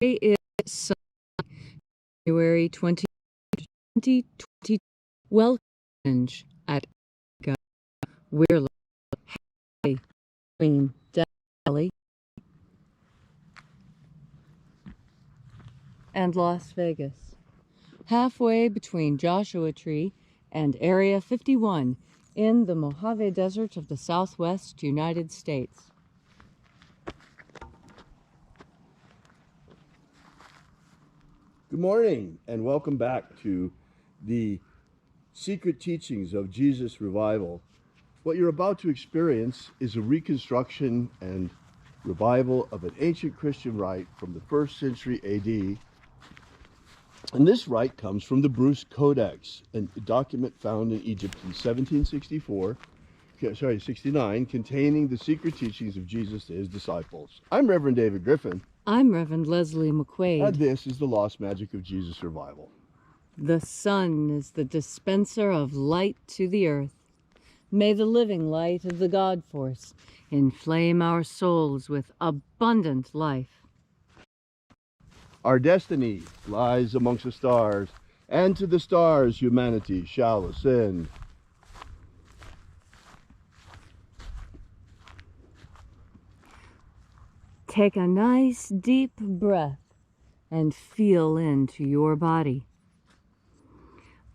Today is January 2020. Welcome at We're between Delhi and Las Vegas, halfway between Joshua Tree and Area 51 in the Mojave Desert of the Southwest United States. Good morning and welcome back to the Secret Teachings of Jesus Revival. What you're about to experience is a reconstruction and revival of an ancient Christian rite from the 1st century AD. And this rite comes from the Bruce Codex, a document found in Egypt in 69, containing the secret teachings of Jesus to his disciples. I'm Reverend David Griffin. I'm Reverend Leslie McQuade. And this is the Lost Magic of Jesus Revival. The sun is the dispenser of light to the earth. May the living light of the God Force inflame our souls with abundant life. Our destiny lies amongst the stars, and to the stars humanity shall ascend. Take a nice deep breath and feel into your body.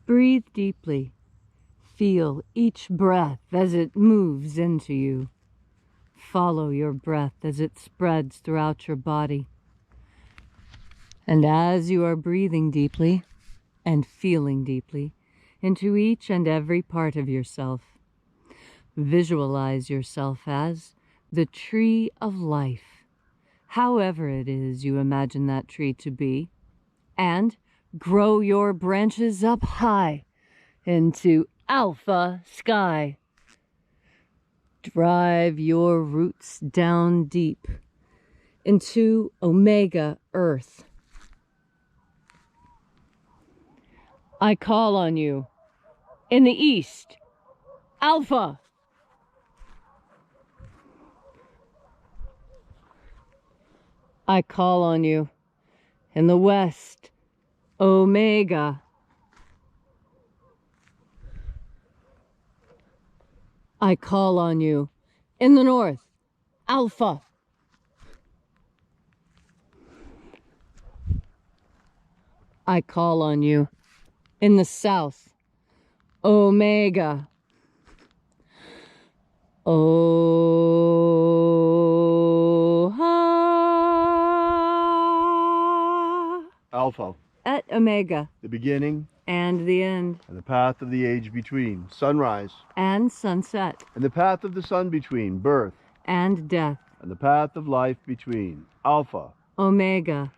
Breathe deeply. Feel each breath as it moves into you. Follow your breath as it spreads throughout your body. And as you are breathing deeply and feeling deeply into each and every part of yourself, visualize yourself as the tree of life, however it is you imagine that tree to be, and grow your branches up high into Alpha sky. Drive your roots down deep into Omega earth. I call on you in the east, Alpha. I call on you in the west, Omega. I call on you in the north, Alpha. I call on you in the south, Omega. Alpha. Et Omega. The beginning. And the end. And the path of the age between. Sunrise. And sunset. And the path of the sun between. Birth. And death. And the path of life between. Alpha. Omega.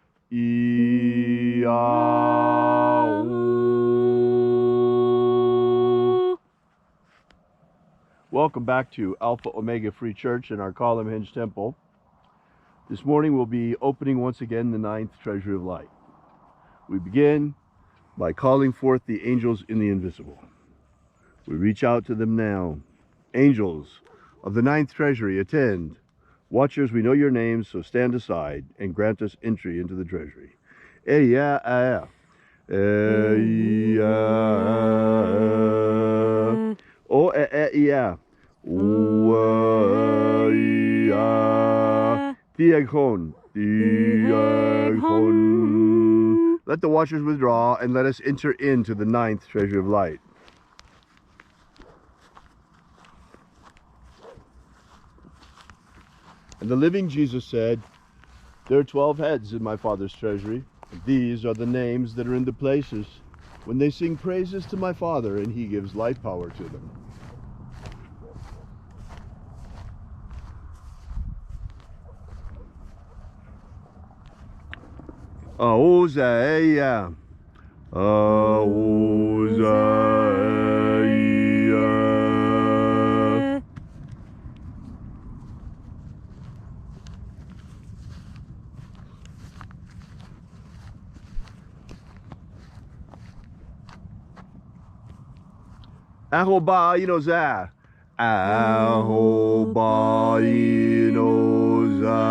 Welcome back to Alpha Ωmega Free Church in our Columnhenge Temple. This morning we'll be opening once again the 9th Treasury of Light. We begin by calling forth the angels in the invisible. We reach out to them now. Angels of the 9th Treasury, attend. Watchers, we know your names, so stand aside and grant us entry into the treasury. Let the watchers withdraw and let us enter into the 9th Treasury of Light. And the living Jesus said, there are 12 heads in my Father's treasury, and these are the names that are in the places when they sing praises to my Father, and he gives life power to them. Hosea, Hosea. Ahoba inoza, Ahoba inoza.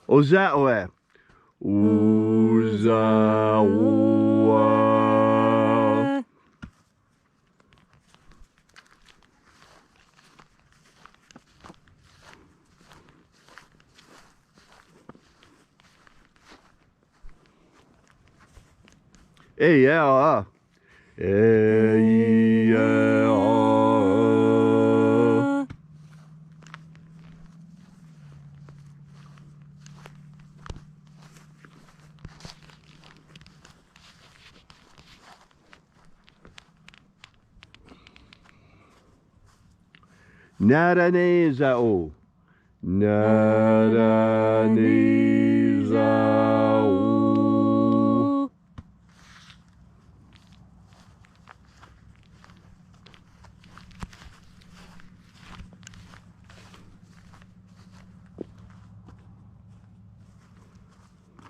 Ozaoe. Uzawa. Eya. Eya. Naranezao. Naranezao.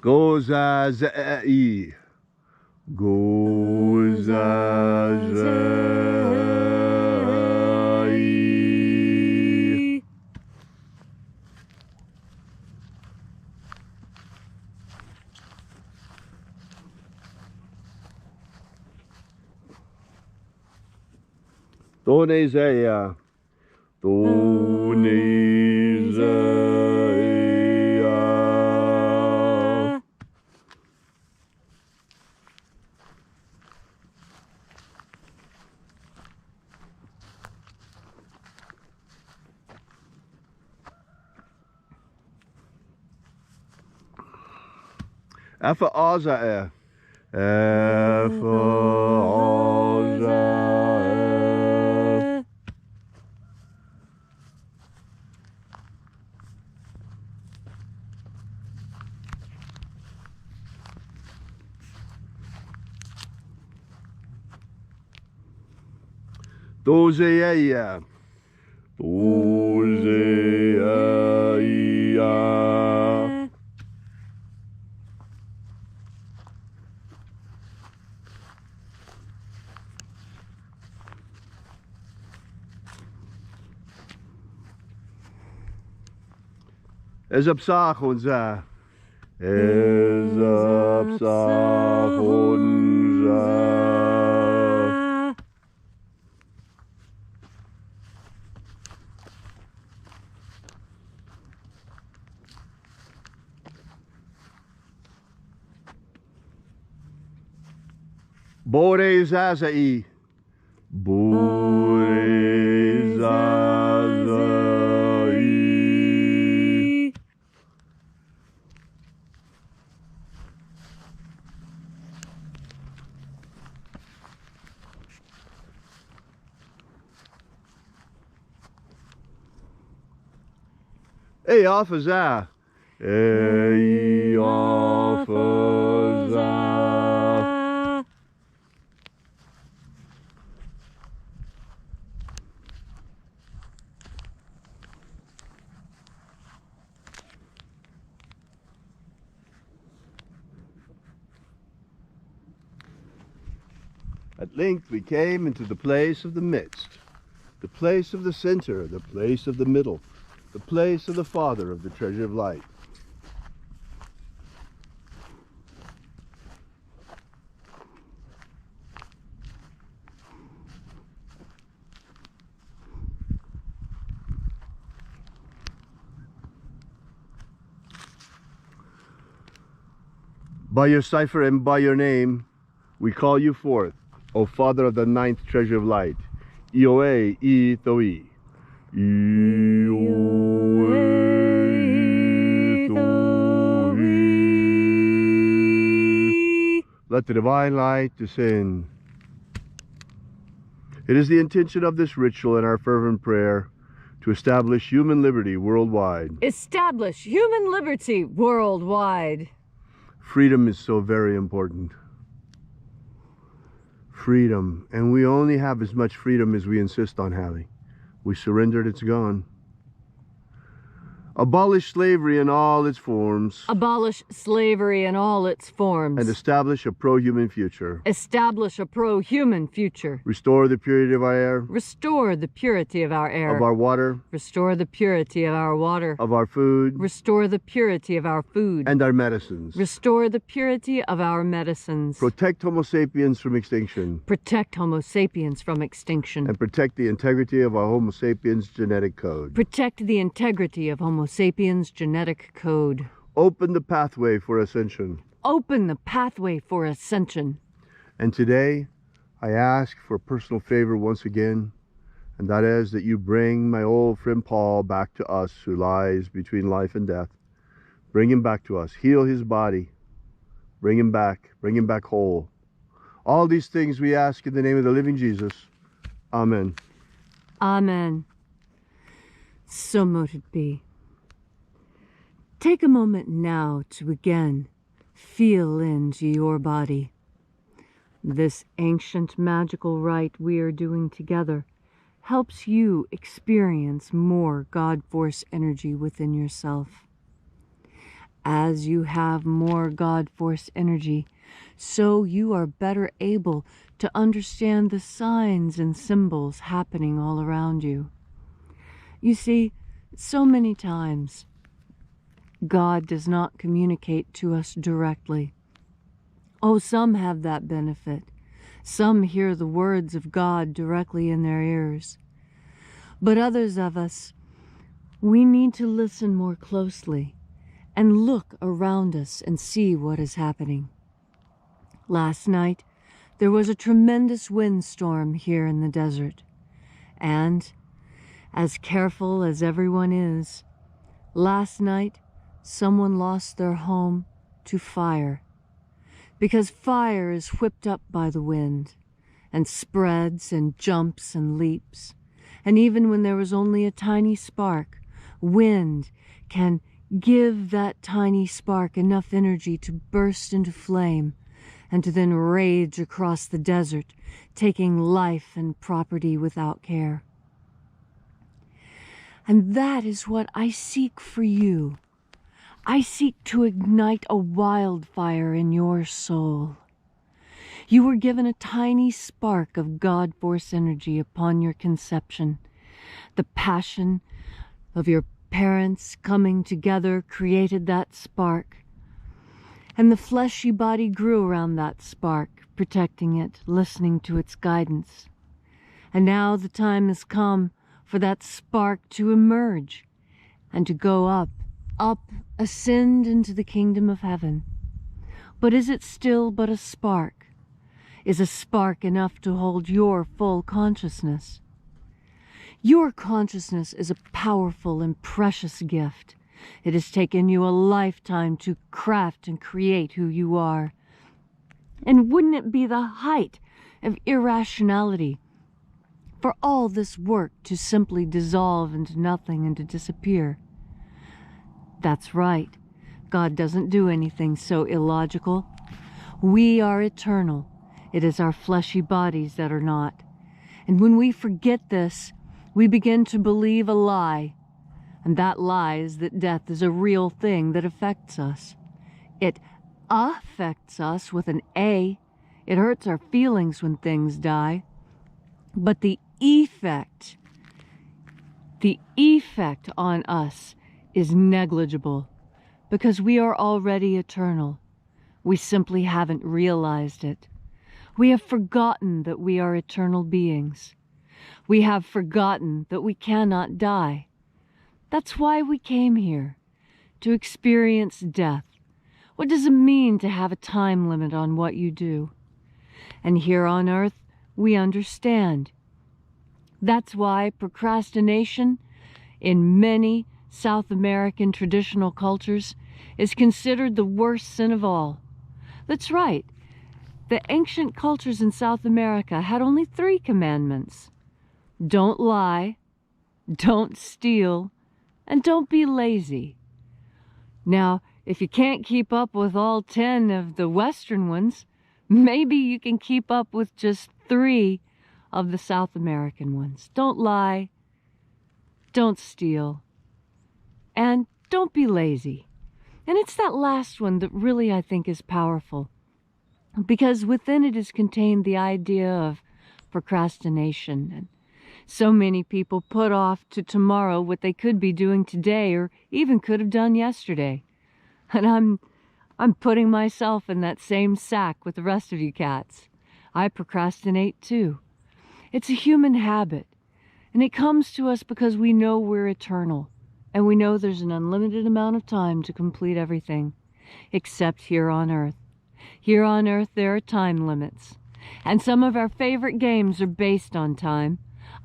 Gozazai. Gozazai. Donezea. Donezea. Alpha Ωmega. Alpha Ωmega. Dozeia. Dozeia. Ezapsachonza. Ezapsachonza. Borezazai. Borezazai. Hey, Alpha. Hey, Alpha. At length we came into the place of the midst, the place of the center, the place of the middle, the place of the Father of the Treasury of Light. By your cipher and by your name, we call you forth, O Father of the ninth Treasury of Light. Ioe I Toi. Ioe Toi. Let the divine light descend. It is the intention of this ritual and our fervent prayer to establish human liberty worldwide. Establish human liberty worldwide. Freedom is so very important. Freedom. And we only have as much freedom as we insist on having. We surrendered, it's gone. Abolish slavery in all its forms. Abolish slavery in all its forms. And establish a pro-human future. Establish a pro-human future. Restore the purity of our air. Restore the purity of our air. Of our water. Restore the purity of our water. Of our food. Restore the purity of our food. And our medicines. Restore the purity of our medicines. Protect Homo sapiens from extinction. Protect Homo sapiens from extinction. And protect the integrity of our Homo sapiens genetic code. Protect the integrity of Homo sapiens genetic code. Open the pathway for ascension. Open the pathway for ascension. And today, I ask for a personal favor once again, and that is that you bring my old friend Paul back to us, who lies between life and death. Bring him back to us. Heal his body. Bring him back whole. All these things we ask in the name of the living Jesus. Amen. Amen. So mote it be. Take a moment now to again feel into your body. This ancient magical rite we are doing together helps you experience more God Force energy within yourself. As you have more God Force energy, so you are better able to understand the signs and symbols happening all around you. You see, so many times, God does not communicate to us directly. Oh, some have that benefit. Some hear the words of God directly in their ears. But others of us, we need to listen more closely and look around us and see what is happening. Last night, there was a tremendous windstorm here in the desert. And, as careful as everyone is, last night, someone lost their home to fire, because fire is whipped up by the wind and spreads and jumps and leaps. And even when there was only a tiny spark, wind can give that tiny spark enough energy to burst into flame and to then rage across the desert, taking life and property without care. And that is what I seek for you. I seek to ignite a wildfire in your soul. You were given a tiny spark of God Force energy upon your conception. The passion of your parents coming together created that spark. And the fleshy body grew around that spark, protecting it, listening to its guidance. And now the time has come for that spark to emerge and to go up, ascend into the kingdom of heaven. But is it still but a spark? Is a spark enough to hold your full consciousness? Your consciousness is a powerful and precious gift. It has taken you a lifetime to craft and create who you are. And wouldn't it be the height of irrationality for all this work to simply dissolve into nothing and to disappear? That's right. God doesn't do anything so illogical. We are eternal. It is our fleshy bodies that are not. And when we forget this, we begin to believe a lie. And that lie is that death is a real thing that affects us. It affects us with an A. It hurts our feelings when things die. But the effect on us is negligible, because we are already eternal. We simply haven't realized it. We have forgotten that we are eternal beings. We have forgotten that we cannot die. That's why we came here, to experience death. What does it mean to have a time limit on what you do? And here on earth, we understand. That's why procrastination in many South American traditional cultures is considered the worst sin of all. That's right. The ancient cultures in South America had only 3 commandments. Don't lie, don't steal, and don't be lazy. Now, if you can't keep up with all 10 of the Western ones, maybe you can keep up with just 3 of the South American ones. Don't lie, don't steal, And don't be lazy. And it's that last one that really I think is powerful, because within it is contained the idea of procrastination. And so many people put off to tomorrow what they could be doing today or even could have done yesterday. And I'm putting myself in that same sack with the rest of you cats. I procrastinate too. It's a human habit, and it comes to us because we know we're eternal, and we know there's an unlimited amount of time to complete everything, except here on Earth. Here on Earth there are time limits, and some of our favorite games are based on time.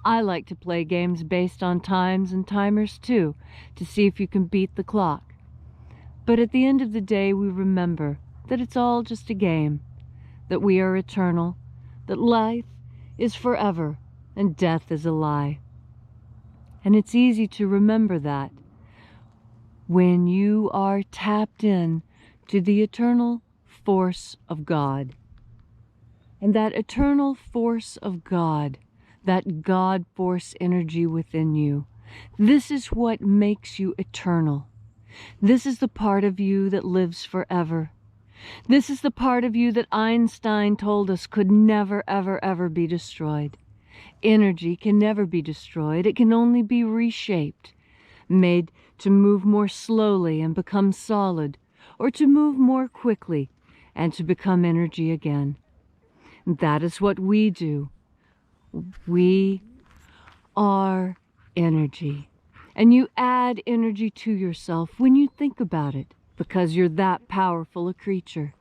I like to play games based on times and timers too, to see if you can beat the clock. But at the end of the day, we remember that it's all just a game, that we are eternal, that life is forever and death is a lie. And it's easy to remember that when you are tapped in to the eternal force of God. And that eternal force of God, that God force energy within you, this is what makes you eternal. This is the part of you that lives forever. This is the part of you that Einstein told us could never, ever, ever be destroyed. Energy can never be destroyed. It can only be reshaped, made to move more slowly and become solid, or to move more quickly and to become energy again. That is what we do. We are energy. And you add energy to yourself when you think about it, because you're that powerful a creature.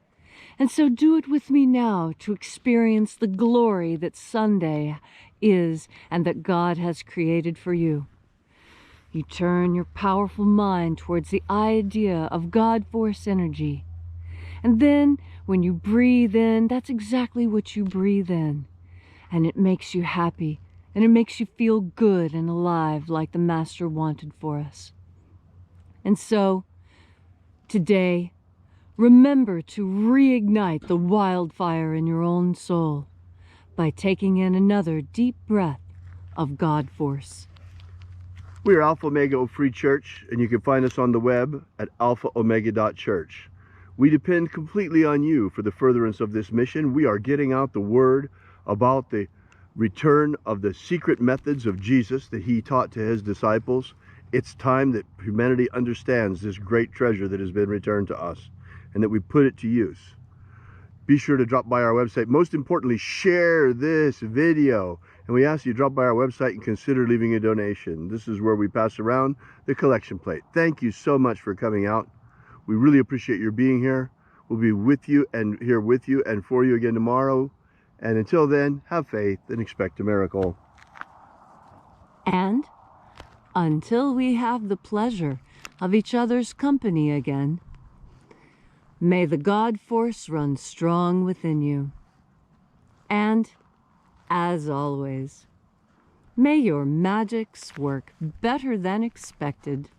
And so do it with me now to experience the glory that Sunday is and that God has created for you. You turn your powerful mind towards the idea of God force energy. And then when you breathe in, that's exactly what you breathe in. And it makes you happy, and it makes you feel good and alive like the Master wanted for us. And so, today, remember to reignite the wildfire in your own soul by taking in another deep breath of God force. We are Alpha Ωmega Free Church, and you can find us on the web at alphaomega.church. We depend completely on you for the furtherance of this mission. We are getting out the word about the return of the secret methods of Jesus that he taught to his disciples. It's time that humanity understands this great treasure that has been returned to us and that we put it to use. Be sure to drop by our website. Most importantly, share this video. And we ask you to drop by our website and consider leaving a donation. This is where we pass around the collection plate. Thank you so much for coming out. We really appreciate your being here. We'll be with you and here with you and for you again tomorrow. And until then, have faith and expect a miracle. And until we have the pleasure of each other's company again, may the God force run strong within you. And, as always, may your magics work better than expected.